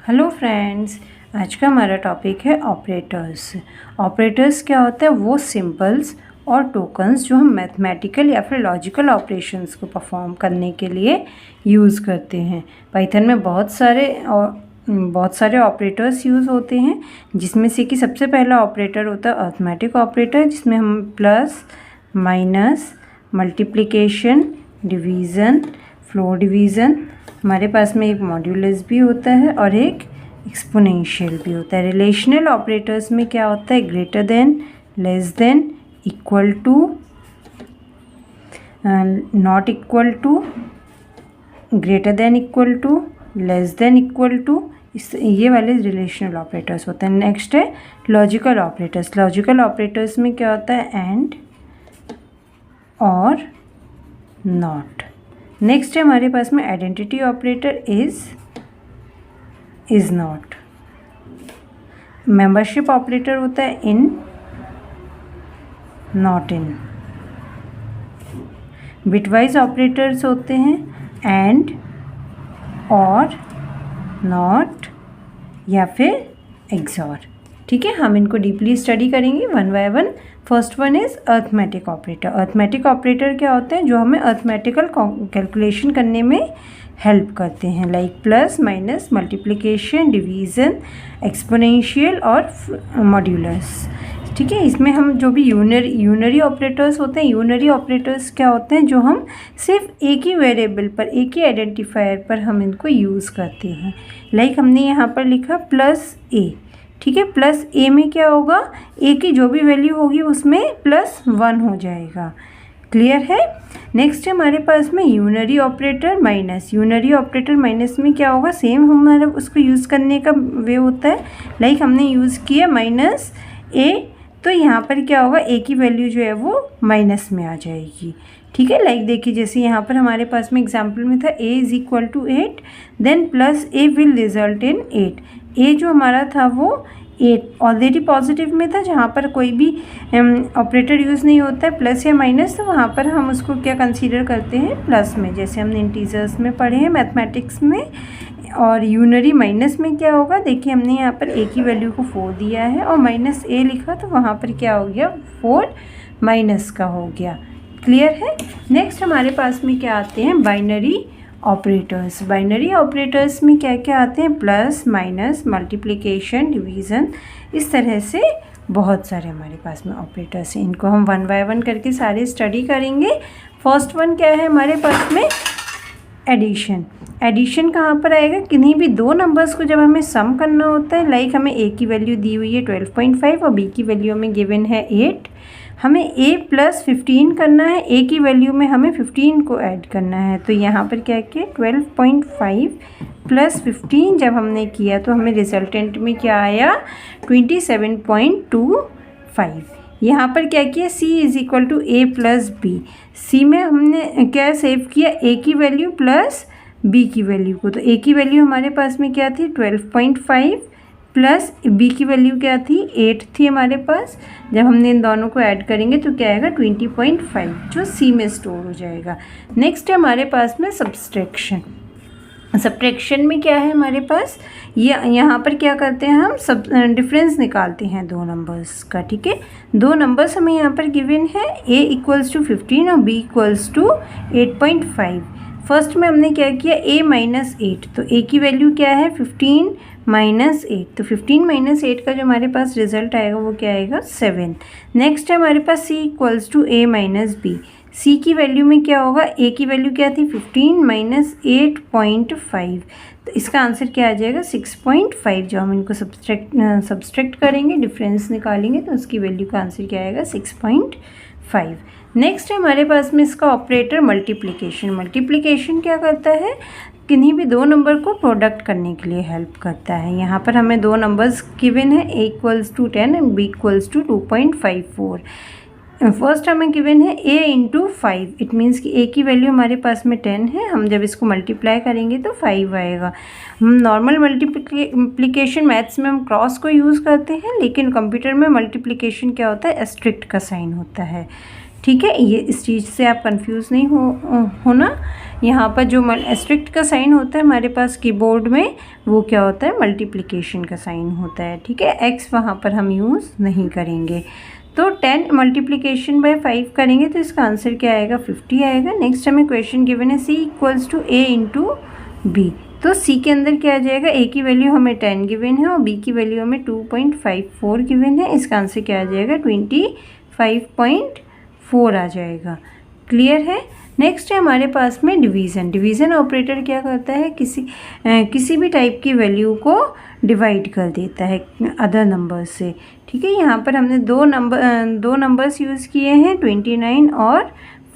Hello friends, आज का हमारा टॉपिक है ऑपरेटर्स। ऑपरेटर्स क्या होता है? वो सिंबल्स और टोकन्स जो हम मैथमेटिकल या फिर लॉजिकल ऑपरेशंस को परफॉर्म करने के लिए यूज़ करते हैं। पाइथन में बहुत सारे ऑपरेटर्स यूज़ होते हैं, जिसमें से कि सबसे पहला ऑपरेटर होता है अरिथमेटिक ऑपरेटर, जिसमें हम plus, minus, multiplication, division, floor division, हमारे पास में एक मॉड्यूलस भी होता है और एक एक्सपोनेंशियल भी होता है। रिलेशनल ऑपरेटर्स में क्या होता है? Greater than, less than, equal to, not equal to, greater than equal to, less than equal to, ये वाले रिलेशनल ऑपरेटर्स होते हैं। नेक्स्ट है लॉजिकल ऑपरेटर्स। लॉजिकल ऑपरेटर्स में क्या होता है? एंड, और, नॉट। नेक्स्ट है हमारे पास में identity operator, is not. Membership operator होता है इन, नॉट इन। बिटवाइज ऑपरेटर्स होते हैं एंड, और, नॉट, या फिर एक्सॉर। ठीक है, हम इनको डीपली स्टडी करेंगे one by one. First one is arithmetic operator. Arithmetic operator क्या होते हैं? जो हमें अरिथमेटिकल कैलकुलेशन करने में हेल्प करते हैं, like plus, minus, multiplication, division, exponential और मॉड्यूलस। ठीक है, इसमें हम जो भी यूनरी ऑपरेटर्स होते हैं, यूनरी ऑपरेटर्स क्या होते हैं? जो हम सिर्फ एक ही वेरिएबल पर, एक ही आइडेंटिफायर पर हम इनको यूज़ करते हैं। लाइक हमने यहाँ पर लिखा प्लस ए। ठीक है, प्लस ए में क्या होगा? ए की जो भी वैल्यू होगी उसमें +1 हो जाएगा। क्लियर है? नेक्स्ट है हमारे पास में unary operator minus. Unary operator minus में क्या होगा? सेम हमारा उसको यूज़ करने का वे होता है। लाइक हमने यूज़ किया माइनस ए, तो यहाँ पर क्या होगा? ए की वैल्यू जो है वो माइनस में आ जाएगी। ठीक है, लाइक देखिए जैसे यहाँ पर हमारे पास में एग्जाम्पल में था a = 8, then plus A will result in 8। A जो हमारा था वो 8 ऑलरेडी पॉजिटिव में था, जहाँ पर कोई भी ऑपरेटर यूज़ नहीं होता है प्लस या माइनस, तो वहाँ पर हम उसको क्या कंसीडर करते हैं? प्लस में, जैसे हमने इंटीजर्स में पढ़े हैं मैथमेटिक्स में। और यूनरी माइनस में क्या होगा? देखिए हमने यहाँ पर ए की वैल्यू को 4 दिया है और माइनस ए लिखा, तो वहाँ पर क्या हो गया? 4 माइनस का हो गया। क्लियर है? नेक्स्ट हमारे पास में क्या आते हैं? Binary operators. बाइनरी ऑपरेटर्स में क्या क्या आते हैं? प्लस, माइनस, मल्टीप्लिकेशन, डिवीज़न, इस तरह से बहुत सारे हमारे पास में ऑपरेटर्स हैं। इनको हम वन बाय वन करके सारे स्टडी करेंगे। फर्स्ट वन क्या है हमारे पास में? एडिशन। एडिशन कहाँ पर आएगा? किन्हीं भी दो नंबर्स को जब हमें सम करना होता है, लाइक हमें ए की वैल्यू दी हुई है 12.5 और बी की वैल्यू हमें गिवन है 8, हमें a + 15 करना है, a की वैल्यू में हमें 15 को ऐड करना है। तो यहाँ पर क्या किया? 12.5 + 15 जब हमने किया तो हमें रिजल्टेंट में क्या आया? 27.25। यहाँ पर क्या किया? c = a + b। c में हमने क्या सेव किया? a की वैल्यू प्लस b की वैल्यू को। तो a की वैल्यू हमारे पास में क्या थी? 12.5 प्लस b की वैल्यू क्या थी? 8 थी हमारे पास। जब हमने इन दोनों को ऐड करेंगे तो क्या आएगा? 20.5, जो c में स्टोर हो जाएगा। नेक्स्ट है हमारे पास में सब्सट्रैक्शन। सब्ट्रैक्शन में क्या है हमारे पास? ये यहाँ पर क्या करते हैं? हम सब डिफरेंस निकालते हैं दो नंबर्स का। ठीक है, दो नंबर्स हमें यहाँ पर गिवन है, a = 15 और b = 8.5। फर्स्ट में हमने क्या किया? a - 8, तो a की वैल्यू क्या है? 15 - 8, तो 15 - 8 का जो हमारे पास रिजल्ट आएगा वो क्या आएगा? 7। नेक्स्ट है हमारे पास c = a - b। c की वैल्यू में क्या होगा? a की वैल्यू क्या थी? 15 - 8.5, तो इसका आंसर क्या आ जाएगा? 6.5। जो हम इनको सब्सट्रैक्ट करेंगे, डिफरेंस निकालेंगे, तो उसकी वैल्यू का आंसर क्या आएगा? 6.5। नेक्स्ट है हमारे पास में इसका ऑपरेटर मल्टीप्लिकेशन। मल्टीप्लिकेशन क्या करता है? किन्हीं भी दो नंबर को प्रोडक्ट करने के लिए हेल्प करता है। यहाँ पर हमें दो नंबर्स गिवन है, a = 10 और b = 2.54। फर्स्ट हमें गिवन है a × 5, इट मीन्स कि a की वैल्यू हमारे पास में 10 है, हम जब इसको मल्टीप्लाई करेंगे तो 5 आएगा। हम नॉर्मल मल्टीप्लिकेशन मैथ्स में हम क्रॉस को यूज़ करते हैं, लेकिन कंप्यूटर में मल्टीप्लिकेशन क्या होता है? एस्ट्रिक्ट का साइन होता है। ठीक है, ये इस चीज़ से आप कंफ्यूज नहीं होना। यहाँ पर जो एस्ट्रिक्ट का साइन होता है हमारे पास कीबोर्ड में, वो क्या होता है, मल्टीप्लिकेशन का साइन होता है। ठीक है, एक्स वहाँ पर हम यूज़ नहीं करेंगे। तो 10 मल्टीप्लिकेशन बाय 5 करेंगे तो इसका आंसर क्या आएगा, 50 आएगा। नेक्स्ट हमें क्वेश्चन गिवन है C equals to A into B. तो C के अंदर क्या आ जाएगा, A की वैल्यू हमें 10 गिवन है और B की वैल्यू हमें 2.54 गिवन है। इसका आंसर क्या आ जाएगा, 25.4 आ जाएगा। क्लियर है। नेक्स्ट है हमारे पास में डिवीज़न। डिवीज़न ऑपरेटर क्या करता है, किसी भी टाइप की वैल्यू को डिवाइड कर देता है अदर नंबर से। ठीक है, यहाँ पर हमने दो नंबर्स यूज़ किए हैं, 29 और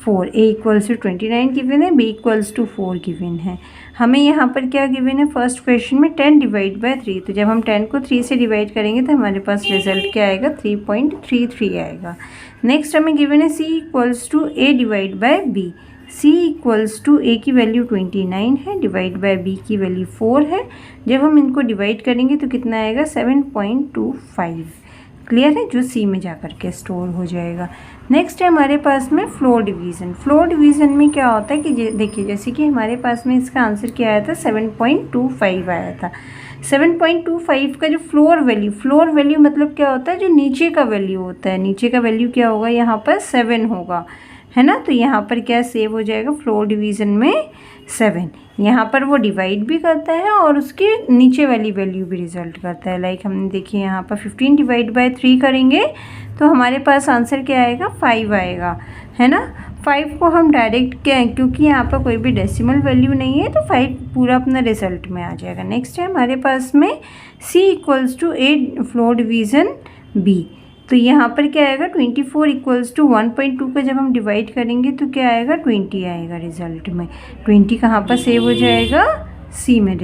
4। A इक्वल्स टू 29 गिवन है, B इक्वल्स टू 4 गिवन है। हमें यहाँ पर क्या गिवन है, फर्स्ट क्वेश्चन में 10 डिवाइड बाय 3। तो जब हम 10 को 3 से डिवाइड करेंगे तो हमारे पास रिजल्ट क्या आएगा, 3.33 आएगा। नेक्स्ट हमें गिवन है C equals to A divide by B। C equals to A की वैल्यू 29 है, डिवाइड बाय B की वैल्यू 4 है। जब हम इनको डिवाइड करेंगे तो कितना आएगा, 7.25। क्लियर है, जो C में जा कर के स्टोर हो जाएगा। नेक्स्ट है हमारे पास में फ्लोर डिवीज़न। फ्लोर डिवीज़न में क्या होता है कि देखिए, जैसे कि हमारे पास में इसका आंसर क्या आया था, 7.25 आया था। 7.25 का जो फ्लोर वैल्यू मतलब क्या होता है, जो नीचे का वैल्यू होता है। नीचे का वैल्यू क्या होगा, यहाँ पर 7 होगा, है ना। तो यहाँ पर क्या सेव हो जाएगा, फ्लोर डिवीज़न में 7। यहाँ पर वो डिवाइड भी करता है और उसके नीचे वाली वैल्यू भी रिजल्ट करता है। लाइक हमने देखिए यहाँ पर 15 डिवाइड बाय 3 करेंगे तो हमारे पास आंसर क्या आएगा, 5 आएगा, है ना। 5 को हम डायरेक्ट क्योंकि यहाँ पर कोई भी डेसिमल वैल्यू नहीं है तो 5 पूरा अपना रिजल्ट में आ जाएगा। नेक्स्ट है हमारे पास में C equals to A floor division B। तो यहाँ पर क्या आएगा, 24 इक्वल्स टू 1.2 का जब हम डिवाइड करेंगे तो क्या आएगा, 20 आएगा रिजल्ट में। 20 कहाँ पर सेव हो जाएगा, C में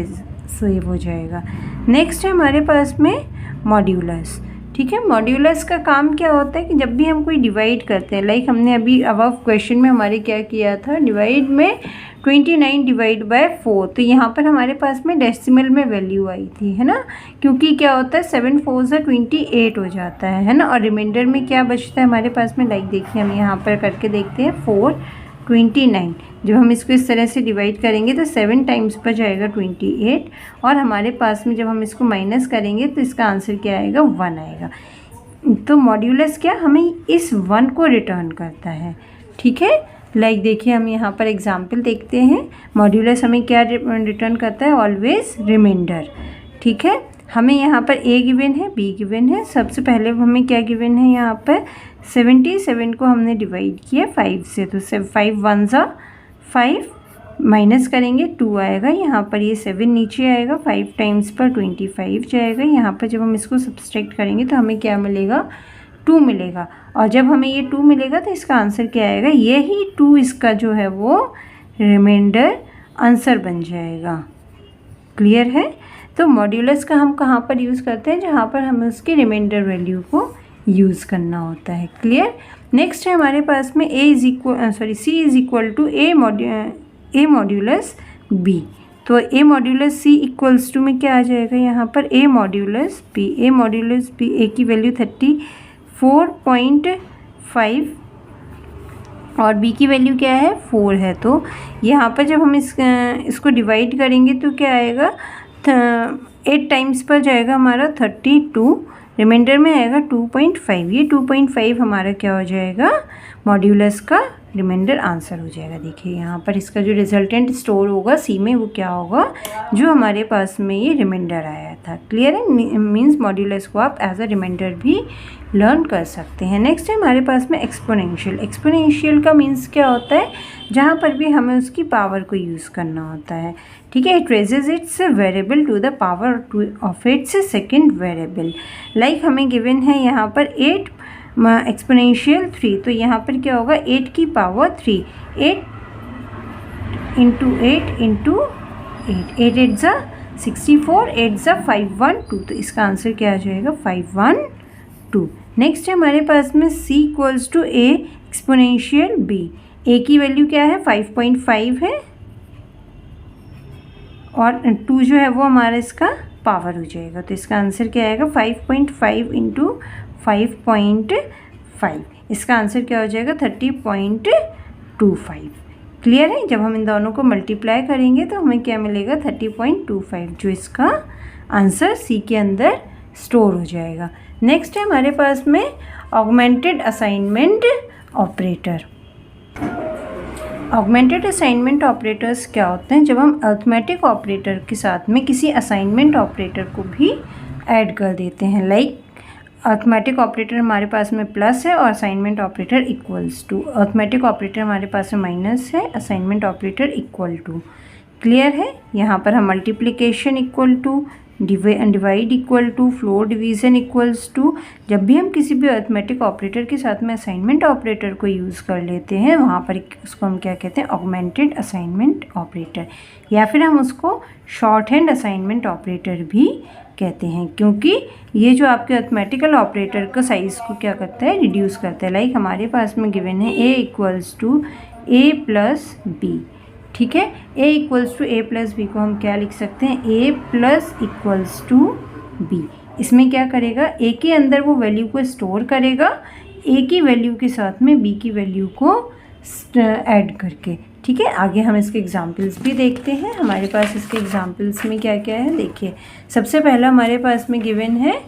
सेव हो जाएगा। नेक्स्ट है हमारे पास में मॉड्यूलस। ठीक है, मॉड्यूलस का काम क्या होता है कि जब भी हम कोई डिवाइड करते हैं, लाइक हमने अभी अबव क्वेश्चन में हमारे क्या किया था, डिवाइड में 29 डिवाइड बाय 4। तो यहाँ पर हमारे पास में डेसिमल में वैल्यू आई थी, है ना, क्योंकि क्या होता है 7 4 से 28 हो जाता है ना। और रिमाइंडर में क्या बचता है हमारे पास में, लाइक देखिए हम यहाँ पर करके देखते हैं, 4 29। जब हम इसको इस तरह से डिवाइड करेंगे तो 7 टाइम्स पर जाएगा 28 और हमारे पास में जब हम इसको माइनस करेंगे तो इसका आंसर क्या आएगा, 1 आएगा। तो मॉड्यूलस क्या हमें इस 1 को रिटर्न करता है। ठीक है, लाइक देखिए हम यहाँ पर एग्जाम्पल देखते हैं। मॉड्यूलस हमें क्या रिटर्न करता है, ऑलवेज रिमाइंडर। ठीक है, हमें यहाँ पर A गिवन है, B गिवन है। सबसे पहले हमें क्या गिवन है, यहाँ पर 77 को हमने डिवाइड किया 5 से, तो 5 1 ज़ा 5 माइनस करेंगे 2 आएगा। यहाँ पर ये 7 नीचे आएगा, 5 टाइम्स पर 25 जाएगा। यहाँ पर जब हम इसको सब्सट्रैक्ट करेंगे तो हमें क्या मिलेगा, 2 मिलेगा। और जब हमें ये 2 मिलेगा तो इसका आंसर क्या आएगा, यही 2 इसका जो है वो रिमाइंडर आंसर बन जाएगा। क्लियर है। तो मॉड्यूलस का हम कहाँ पर यूज़ करते हैं, जहाँ पर हमें उसके रिमाइंडर वैल्यू को यूज़ करना होता है। क्लियर। नेक्स्ट है हमारे पास में C is equal to A modulus B। तो A modulus C equals to में क्या आ जाएगा, यहाँ पर A modulus B। A modulus B, A की वैल्यू 34.5 और B की वैल्यू क्या है, 4 है। तो यहाँ पर जब हम इसको डिवाइड करेंगे तो क्या आएगा, 8 टाइम्स पर जाएगा हमारा 32, रिमाइंडर में आएगा 2.5। ये 2.5 हमारा क्या हो जाएगा, मॉड्यूलस का रिमाइंडर आंसर हो जाएगा। देखिए यहाँ पर इसका जो रिजल्टेंट स्टोर होगा C में, वो क्या होगा, जो हमारे पास में ये रिमाइंडर आया था। क्लियर है, मींस मॉड्यूलस को आप एज अ रिमाइंडर भी लर्न कर सकते हैं। नेक्स्ट है हमारे पास में एक्सपोनेंशियल। एक्सपोनेंशियल का मीन्स क्या होता है, जहाँ पर भी हमें उसकी पावर को यूज़ करना होता है। ठीक है, it raises its variable to the power of its second variable. Like हमें गिवन है यहाँ पर 8 एक्सपोनेंशियल 3। तो यहाँ पर क्या होगा, 8 की पावर 3, 8 इंटू 8 इंटू 8, 8 8 ज़ा 64, 8 ज़ा 512। तो इसका आंसर क्या आ जाएगा, 512। नेक्स्ट है हमारे पास में C equals to A exponential B। A की वैल्यू क्या है, 5.5 है और 2 जो है वो हमारा इसका पावर हो जाएगा। तो इसका आंसर क्या आएगा, 5.5 इंटू 5.5। इसका आंसर क्या हो जाएगा 30.25। क्लियर है। जब हम इन दोनों को मल्टीप्लाई करेंगे तो हमें क्या मिलेगा 30.25, जो इसका आंसर सी के अंदर स्टोर हो जाएगा। नेक्स्ट है हमारे पास में augmented assignment operator. Augmented assignment operators क्या होते हैं? जब हम अरिथमेटिक ऑपरेटर के साथ में किसी असाइनमेंट ऑपरेटर को भी ऐड कर देते हैं। लाइक अरिथमेटिक ऑपरेटर हमारे पास में प्लस है और assignment operator equals to. Arithmetic operator हमारे पास में माइनस है, assignment operator equal to. Clear है। यहाँ पर हम multiplication equal to, divide equal to, floor division equals to. जब भी हम किसी भी अरिथमेटिक ऑपरेटर के साथ में असाइनमेंट ऑपरेटर को यूज़ कर लेते हैं, वहाँ पर उसको हम क्या कहते हैं? ऑगमेंटेड असाइनमेंट ऑपरेटर, या फिर हम उसको शॉर्ट हैंड असाइनमेंट ऑपरेटर भी कहते हैं, क्योंकि ये जो आपके अरिथमेटिकल ऑपरेटर का साइज़ को क्या करता है? रिड्यूस करता है। लाइक हमारे पास में गिवन है a equals to a plus B. ठीक है। a equals to a plus B को हम क्या लिख सकते हैं? a plus equals to b। इसमें क्या करेगा? a के अंदर वो वैल्यू को स्टोर करेगा a की वैल्यू के साथ में b की वैल्यू को ऐड करके। ठीक है। आगे हम इसके एग्जांपल्स भी देखते हैं। हमारे पास इसके एग्जांपल्स में क्या क्या है देखिए। सबसे पहला हमारे पास में गिवन है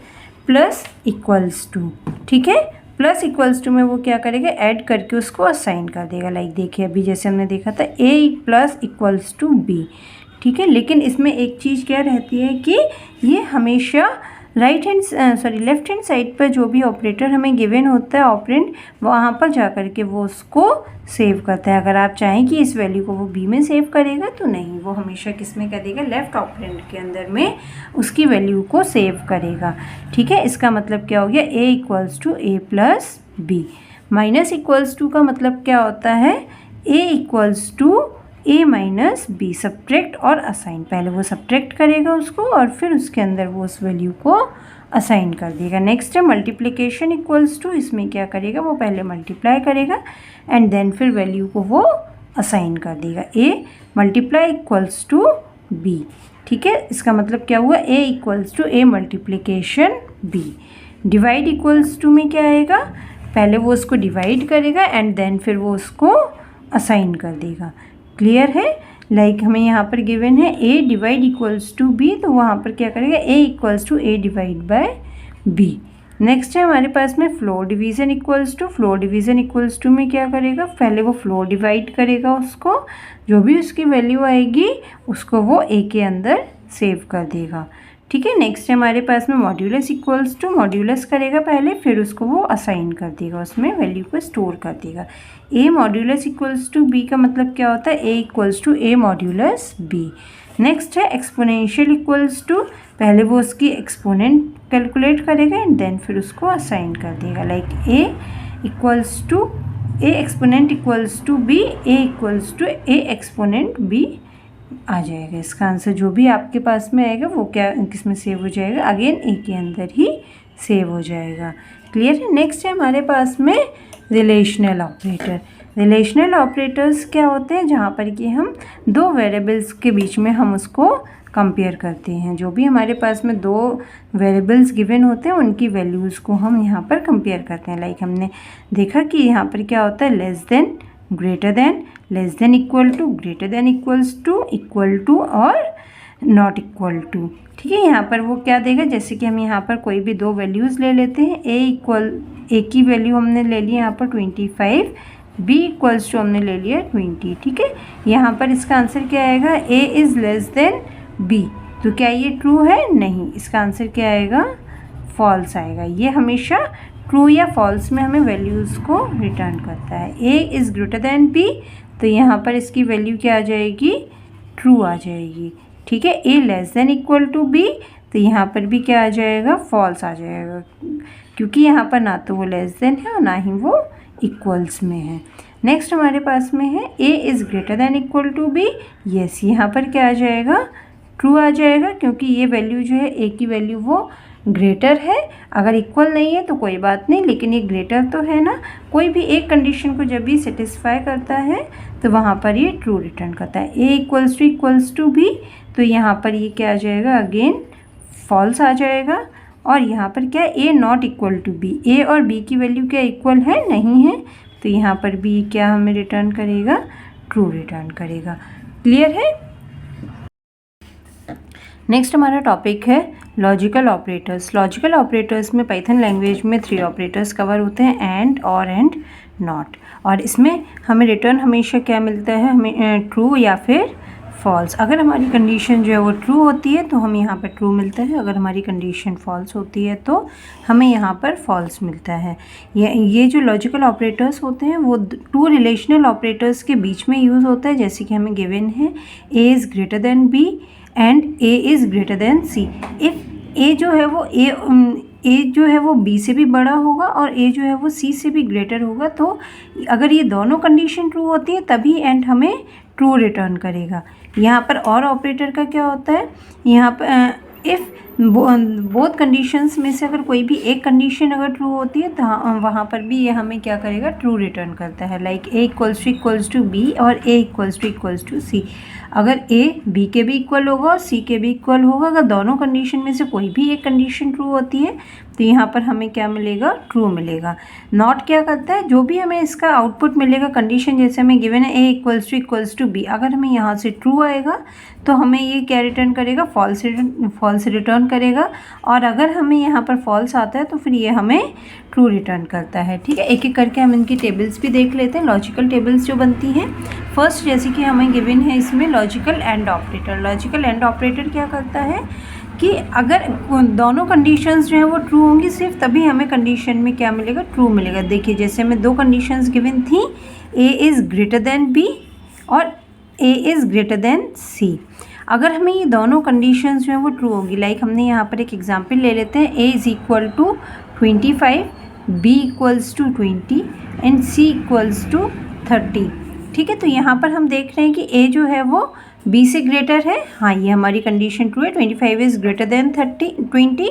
प्लस इक्वल्स टू। ठीक है। प्लस इक्वल्स टू में वो क्या करेगा? ऐड करके उसको असाइन कर देगा। लाइक देखिए अभी जैसे हमने देखा था a plus equals to b। ठीक है। लेकिन इसमें एक चीज़ क्या रहती है कि ये हमेशा लेफ्ट हैंड साइड पर जो भी ऑपरेटर हमें गिवन होता है ऑपरेंड, वहाँ पर जा कर के वो उसको सेव करता है। अगर आप चाहें कि इस वैल्यू को वो b में सेव करेगा तो नहीं, वो हमेशा किस में करेगा? लेफ्ट ऑपरेंड के अंदर में उसकी वैल्यू को सेव करेगा। ठीक है। इसका मतलब क्या हो गया? a equals to a plus B. Minus equals to का मतलब क्या होता है? a equals to a minus B. Subtract और असाइन, पहले वो सब्ट्रैक्ट करेगा उसको और फिर उसके अंदर वो उस वैल्यू को असाइन कर देगा। नेक्स्ट है मल्टीप्लिकेशन इक्वल्स टू। इसमें क्या करेगा? वो पहले मल्टीप्लाई करेगा एंड देन फिर वैल्यू को वो असाइन कर देगा। a multiply equals to b। ठीक है। इसका मतलब क्या हुआ? a equals to a multiplication b। Divide equals to में क्या आएगा? पहले वो उसको डिवाइड करेगा एंड देन फिर वो उसको असाइन कर देगा। क्लियर है। लाइक हमें यहाँ पर गिवन है a divide equals to b, तो वहाँ पर क्या करेगा? a equals to a divide by b। Next है हमारे पास में floor division equals to. Floor division equals to में क्या करेगा? पहले वो फ्लोर डिवाइड करेगा, उसको जो भी उसकी वैल्यू आएगी उसको वो a के अंदर सेव कर देगा। ठीक है। नेक्स्ट है हमारे पास में मॉड्यूलस इक्वल्स टू। मॉड्यूलस करेगा पहले, फिर उसको वो असाइन कर देगा, उसमें वैल्यू को स्टोर कर देगा। a modulus equals to b का मतलब क्या होता है? a equals to a modulus b। Next है एक्सपोनेंशियल इक्वल्स टू। पहले वो उसकी एक्सपोनेंट कैलकुलेट करेगा एंड देन फिर उसको असाइन कर देगा। Like a equals to a exponent equals to b, a equals to a exponent b आ जाएगा। इसका आंसर जो भी आपके पास में आएगा वो क्या किस में सेव हो जाएगा? अगेन a के अंदर ही सेव हो जाएगा। क्लियर है। नेक्स्ट है हमारे पास में रिलेशनल ऑपरेटर। रिलेशनल ऑपरेटर्स क्या होते हैं? जहाँ पर कि हम दो वेरिएबल्स के बीच में हम उसको कंपेयर करते हैं। जो भी हमारे पास में दो वेरिएबल्स गिवन होते हैं उनकी वैल्यूज़ को हम यहाँ पर कंपेयर करते हैं। लाइक हमने देखा कि यहाँ पर क्या होता है? Less than, greater than, less than equal to, greater than equals to, equal to और नॉट इक्वल टू। ठीक है। यहाँ पर वो क्या देगा? जैसे कि हम यहाँ पर कोई भी दो वैल्यूज़ ले लेते हैं। a की वैल्यू हमने ले ली यहाँ पर 25, b इक्वल्स टू हमने ले लिया 20। ठीक है। यहाँ पर इसका आंसर क्या आएगा? a is less than b। तो क्या ये ट्रू है? नहीं। इसका आंसर क्या आएगा? फॉल्स आएगा। ये हमेशा ट्रू या फॉल्स में हमें वैल्यूज़ को रिटर्न करता है। a is greater then b, तो यहाँ पर इसकी वैल्यू क्या आ जाएगी? ट्रू आ जाएगी। ठीक है। a less than equal to b, तो यहाँ पर भी क्या आ जाएगा? फॉल्स आ जाएगा, क्योंकि यहाँ पर ना तो वो लेस देन है और ना ही वो इक्वल्स में है। नेक्स्ट हमारे पास में है a is greater than equal to b। Yes, यहाँ पर क्या आ जाएगा? ट्रू आ जाएगा, क्योंकि ये वैल्यू जो है a की वैल्यू वो ग्रेटर है। अगर इक्वल नहीं है तो कोई बात नहीं, लेकिन ये ग्रेटर तो है ना। कोई भी एक कंडीशन को जब भी सेटिस्फाई करता है तो वहाँ पर ये ट्रू रिटर्न करता है। a इक्वल्स टू b, तो यहाँ पर ये क्या आ जाएगा? अगेन फॉल्स आ जाएगा। और यहाँ पर क्या है, ए नॉट इक्वल टू बी, ए और बी की वैल्यू क्या इक्वल है, नहीं है, तो यहाँ पर बी क्या हमें रिटर्न करेगा, ट्रू रिटर्न करेगा। क्लियर है। नेक्स्ट हमारा टॉपिक है लॉजिकल ऑपरेटर्स। लॉजिकल ऑपरेटर्स में पाइथन लैंग्वेज में 3 ऑपरेटर्स कवर होते हैं, एंड, और, एंड, नॉट। और इसमें हमें रिटर्न हमेशा क्या मिलता है, हमें ट्रू या फिर फॉल्स। अगर हमारी कंडीशन जो है वो ट्रू होती है तो हमें यहाँ पर ट्रू मिलता है, अगर हमारी कंडीशन फॉल्स होती है तो हमें यहाँ पर फॉल्स मिलता है। ये जो लॉजिकल ऑपरेटर्स होते हैं वो 2 रिलेशनल ऑपरेटर्स के बीच में यूज़ होता है, जैसे कि हमें गिवन है A is greater than B and A is greater than C. If A जो है वो ए जो है वो बी से भी बड़ा होगा और ए जो है वो सी से भी ग्रेटर होगा, तो अगर ये दोनों कंडीशन ट्रू होती है तभी एंड हमें ट्रू रिटर्न करेगा। यहाँ पर और ऑपरेटर का क्या होता है, यहाँ पर इफ़ बोथ कंडीशंस में से अगर कोई भी एक कंडीशन अगर ट्रू होती है तो वहाँ पर भी ये हमें क्या करेगा, ट्रू रिटर्न करता है। Like A equals to B और ए इक्वल्स टू सी। अगर ए बी के भी इक्वल होगा और सी के भी इक्वल होगा, अगर दोनों कंडीशन में से कोई भी एक कंडीशन ट्रू होती है तो यहाँ पर हमें क्या मिलेगा, ट्रू मिलेगा। नॉट क्या करता है, जो भी हमें इसका आउटपुट मिलेगा कंडीशन, जैसे हमें गिवन है ए इक्वल्स टू बी, अगर हमें यहाँ से ट्रू आएगा तो हमें ये क्या रिटर्न करेगा, फॉल्स रिटर्न करेगा। और अगर हमें यहाँ पर फॉल्स आता है तो फिर ये हमें ट्रू रिटर्न करता है। ठीक है, एक एक करके हम इनकी टेबल्स भी देख लेते हैं, लॉजिकल टेबल्स जो बनती हैं। फर्स्ट जैसे कि हमें गिवन है इसमें logical and operator. Logical and operator क्या करता है कि अगर दोनों कंडीशंस जो हैं वो ट्रू होंगी सिर्फ तभी हमें कंडीशन में क्या मिलेगा, ट्रू मिलेगा। देखिए जैसे हमें 2 कंडीशंस गिवन थी, A is greater than B और A is greater than C. अगर हमें ये दोनों कंडीशंस जो हैं वो ट्रू होगी, लाइक हमने यहाँ पर एक एग्जांपल ले लेते हैं, A is equal to 25, B equals to 20 and C equals to 30। ठीक है, तो यहाँ पर हम देख रहे हैं कि ए जो है वो बी से ग्रेटर है, हाँ ये हमारी कंडीशन ट्रू है। 25 is greater than 20,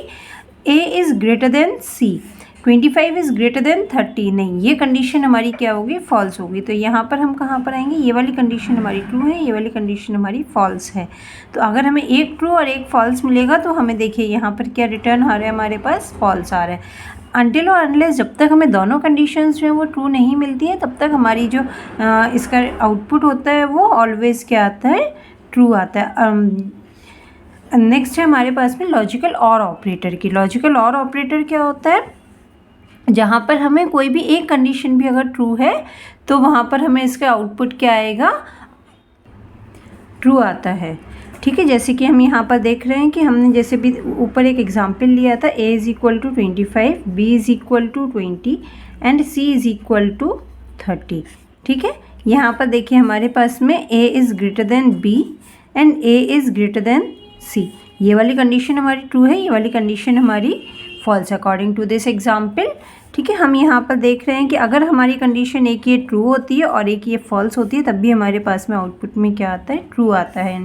A is greater than C. 25 is greater than 30 नहीं, ये कंडीशन हमारी क्या होगी, फॉल्स होगी। तो यहाँ पर हम कहाँ पर आएंगे, ये वाली कंडीशन हमारी ट्रू है, ये वाली कंडीशन हमारी फॉल्स है। तो अगर हमें एक ट्रू और एक फॉल्स मिलेगा तो हमें देखिए यहाँ पर क्या रिटर्न आ रहा है, हमारे पास फॉल्स आ रहा है। अनटिल और अनलेस जब तक हमें दोनों कंडीशंस जो है वो ट्रू नहीं मिलती है तब तक हमारी जो इसका आउटपुट होता है वो ऑलवेज़ क्या आता है, ट्रू आता है। नेक्स्ट है हमारे पास में लॉजिकल और ऑपरेटर की। लॉजिकल और ऑपरेटर क्या होता है, जहाँ पर हमें कोई भी एक कंडीशन भी अगर ट्रू है तो वहाँ पर हमें इसका आउटपुट क्या आएगा, ट्रू आता है। ठीक है, जैसे कि हम यहाँ पर देख रहे हैं कि हमने जैसे भी ऊपर एक एग्जांपल लिया था, A is equal to 25, B is equal to 20 and C is equal to 30। ठीक है, यहाँ पर देखिए हमारे पास में A is greater than B and A is greater than C. ये वाली कंडीशन हमारी ट्रू है, ये वाली कंडीशन हमारी false according to this example. ठीक है, हम यहाँ पर देख रहे हैं कि अगर हमारी कंडीशन एक ये ट्रू होती है और एक ये फॉल्स होती है तब भी हमारे पास में आउटपुट में क्या आता है, ट्रू आता है।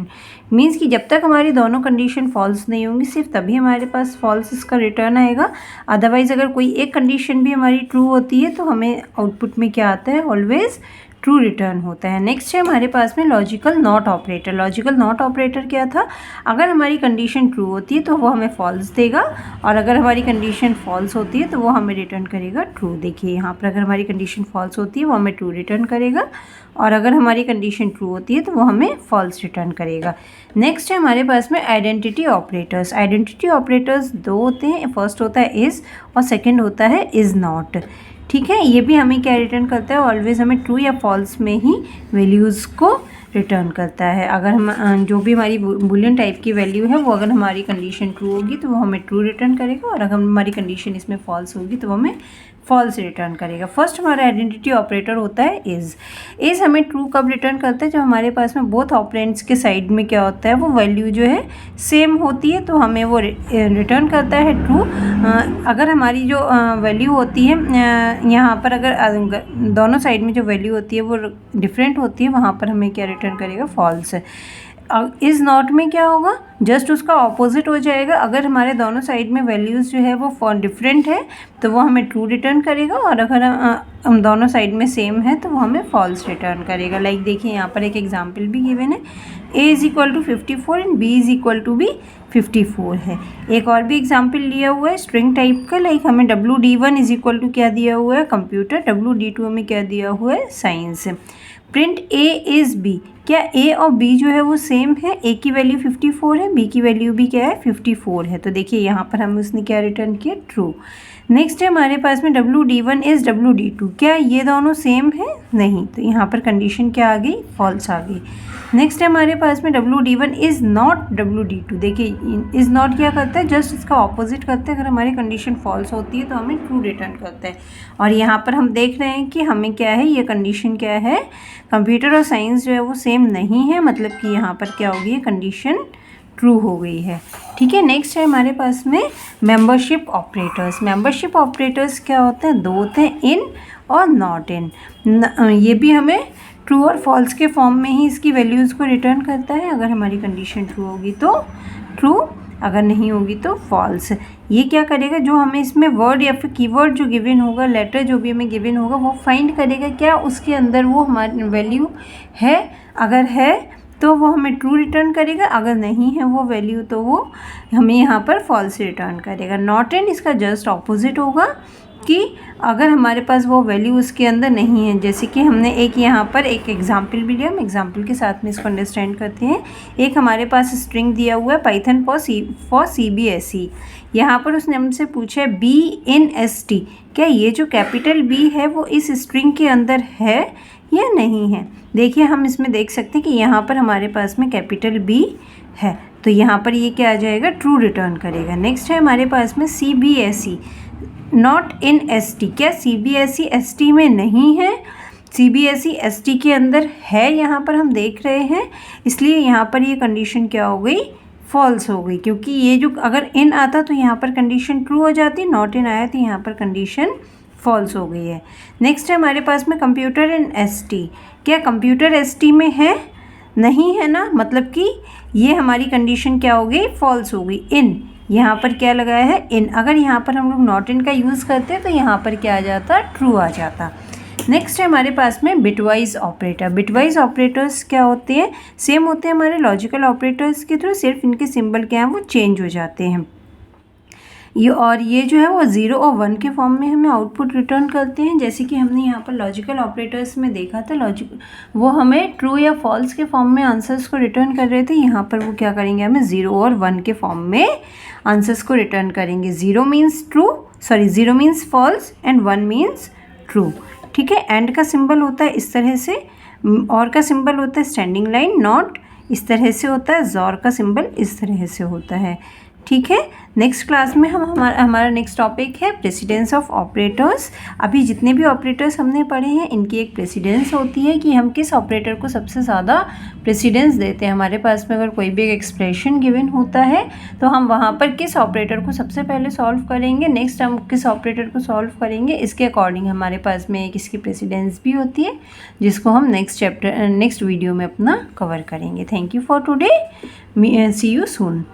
मीन्स कि जब तक हमारी दोनों कंडीशन फॉल्स नहीं होंगी सिर्फ तभी हमारे पास फॉल्स इसका रिटर्न आएगा। अदरवाइज़ अगर कोई एक कंडीशन भी हमारी ट्रू होती है तो हमें आउटपुट में क्या आता है, ऑलवेज़ ट्रू रिटर्न होता है। नेक्स्ट है हमारे पास में logical not operator. Logical not operator क्या था, अगर हमारी कंडीशन ट्रू होती है तो वो हमें फॉल्स देगा और अगर हमारी कंडीशन फॉल्स होती है तो वो हमें रिटर्न करेगा ट्रू। देखिए यहाँ पर अगर हमारी कंडीशन फॉल्स होती है वो हमें ट्रू रिटर्न करेगा और अगर हमारी कंडीशन ट्रू होती है तो वो हमें फॉल्स रिटर्न करेगा। नेक्स्ट है हमारे पास में आइडेंटिटी ऑपरेटर्स। आइडेंटिटी ऑपरेटर्स 2 होते हैं, फर्स्ट होता है इज़ और सेकेंड होता है इज़ नॉट। ठीक है, ये भी हमें क्या रिटर्न करता है, ऑलवेज़ हमें ट्रू या फॉल्स में ही वैल्यूज़ को रिटर्न करता है। अगर हम जो भी हमारी बुलियन टाइप की वैल्यू है वो अगर हमारी कंडीशन ट्रू होगी तो वो हमें ट्रू रिटर्न करेगा और अगर हमारी कंडीशन इसमें फॉल्स होगी तो वो हमें फॉल्स रिटर्न करेगा। फर्स्ट हमारा आइडेंटिटी ऑपरेटर होता है इज़। इज़ हमें ट्रू कब रिटर्न करता है, जब हमारे पास में बोथ ऑपरेंड्स के साइड में क्या होता है, वो वैल्यू जो है सेम होती है तो हमें वो रिटर्न करता है ट्रू। अगर हमारी जो वैल्यू होती है यहाँ पर अगर दोनों साइड में जो वैल्यू होती है वो डिफरेंट होती है वहाँ पर हमें क्या रिटर्न करेगा, फॉल्स। इज़ नॉट में क्या होगा, जस्ट उसका ऑपोजिट हो जाएगा। अगर हमारे दोनों साइड में वैल्यूज़ जो है वो डिफरेंट है तो वो हमें ट्रू रिटर्न करेगा और अगर हम दोनों साइड में सेम है तो वो हमें फॉल्स रिटर्न करेगा। लाइक देखिए यहाँ पर एक एग्जांपल भी गिवन है, A is equal to 54 and B is equal to भी 54 है। एक और भी एग्जाम्पल लिया हुआ है स्ट्रिंग टाइप का, लाइक हमें WD1 इज इक्वल टू क्या दिया हुआ है, कंप्यूटर, WD2 हमें क्या दिया हुआ है, science. Print A is B, क्या A और B जो है वो सेम है, A की वैल्यू 54 है, B की वैल्यू भी क्या है 54 है, तो देखिए यहाँ पर हमें उसने क्या रिटर्न किया, ट्रू। नेक्स्ट है हमारे पास में WD1 इज़ WD2, क्या ये दोनों सेम है, नहीं, तो यहाँ पर कंडीशन क्या आ गई, फॉल्स आ गई। नेक्स्ट है हमारे पास में WD1 इज़ नॉट WD2, देखिए इज़ नॉट क्या करता है, जस्ट इसका ऑपोजिट करता है, अगर हमारी कंडीशन फॉल्स होती है तो हमें ट्रू रिटर्न करता है। और यहाँ पर हम देख रहे हैं कि हमें क्या है, ये कंडीशन क्या है, कंप्यूटर और साइंस जो है वो सेम नहीं है, मतलब कि यहाँ पर क्या होगी, ये कंडीशन ट्रू हो गई है। ठीक है, नेक्स्ट है हमारे पास में मेंबरशिप ऑपरेटर्स। मेंबरशिप ऑपरेटर्स क्या होते हैं, दो होते हैं, इन और नॉट इन। ये भी हमें ट्रू और फॉल्स के फॉर्म में ही इसकी वैल्यूज़ को रिटर्न करता है, अगर हमारी कंडीशन ट्रू होगी तो ट्रू, अगर नहीं होगी तो फॉल्स। ये क्या करेगा, जो हमें इसमें वर्ड या फिर कीवर्ड जो गिवन होगा, लेटर जो भी हमें गिवन होगा, वो फाइंड करेगा क्या उसके अंदर वो हमारी वैल्यू है, अगर है तो वो हमें ट्रू रिटर्न करेगा, अगर नहीं है वो वैल्यू तो वो हमें यहाँ पर फॉल्स रिटर्न करेगा। नॉट इन इसका जस्ट ऑपोजिट होगा, कि अगर हमारे पास वो वैल्यू उसके अंदर नहीं है, जैसे कि हमने एक यहाँ पर एक एग्जांपल भी लिया, हम एग्जांपल के साथ में इसको अंडरस्टैंड करते हैं। एक हमारे पास स्ट्रिंग दिया हुआ है पाइथन फॉर CBSE, यहाँ पर उसने हमसे पूछा है B in ST, क्या ये जो कैपिटल B है वो इस स्ट्रिंग के अंदर है या नहीं है। देखिए हम इसमें देख सकते हैं कि यहाँ पर हमारे पास में कैपिटल B है, तो यहाँ पर ये क्या आ जाएगा, ट्रू रिटर्न करेगा। नेक्स्ट है हमारे पास में CBSE नॉट इन ST, क्या CBSE ST में नहीं है, CBSE ST के अंदर है, यहाँ पर हम देख रहे हैं, इसलिए यहाँ पर ये कंडीशन क्या हो गई, फॉल्स हो गई, क्योंकि ये जो अगर इन आता तो यहाँ पर कंडीशन ट्रू हो जाती, नॉट इन आया तो यहाँ पर कंडीशन फॉल्स हो गई है। नेक्स्ट है हमारे पास में कंप्यूटर इन ST, क्या कंप्यूटर ST में है, नहीं है ना, मतलब कि ये हमारी कंडीशन क्या हो गई, फॉल्स हो गई। इन यहाँ पर क्या लगाया है, इन, अगर यहाँ पर हम लोग नॉट इन का यूज़ करते हैं तो यहाँ पर क्या आ जाता, ट्रू आ जाता। नेक्स्ट है हमारे पास में बिटवाइज ऑपरेटर। बिटवाइज ऑपरेटर्स क्या होते हैं, सेम होते हैं हमारे लॉजिकल ऑपरेटर्स के थ्रू, सिर्फ इनके सिंबल क्या हैं वो चेंज हो जाते हैं। ये जो है वो 0 और 1 के फॉर्म में हमें आउटपुट रिटर्न करते हैं, जैसे कि हमने यहाँ पर लॉजिकल ऑपरेटर्स में देखा था, वो हमें ट्रू या फॉल्स के फॉर्म में आंसर्स को रिटर्न कर रहे थे, यहाँ पर वो क्या करेंगे, हमें 0 और 1 के फॉर्म में आंसर्स को रिटर्न करेंगे। 0 means false and 1 means true. ठीक है, एंड का सिंबल होता है इस तरह से, और का सिंबल होता है स्टैंडिंग लाइन, नॉट इस तरह से होता है, जॉर का सिंबल इस तरह से होता है। ठीक है, नेक्स्ट क्लास में हमारा नेक्स्ट टॉपिक है प्रेसिडेंस ऑफ ऑपरेटर्स। अभी जितने भी ऑपरेटर्स हमने पढ़े हैं इनकी एक प्रेसिडेंस होती है कि हम किस ऑपरेटर को सबसे ज़्यादा प्रेसिडेंस देते हैं। हमारे पास में अगर कोई भी एक एक्सप्रेशन गिवन होता है तो हम वहाँ पर किस ऑपरेटर को सबसे पहले सॉल्व करेंगे, नेक्स्ट हम किस ऑपरेटर को सॉल्व करेंगे, इसके अकॉर्डिंग हमारे पास में एक इसकी प्रेसिडेंस भी होती है, जिसको हम नेक्स्ट वीडियो में अपना कवर करेंगे। Thank you for today, see you soon.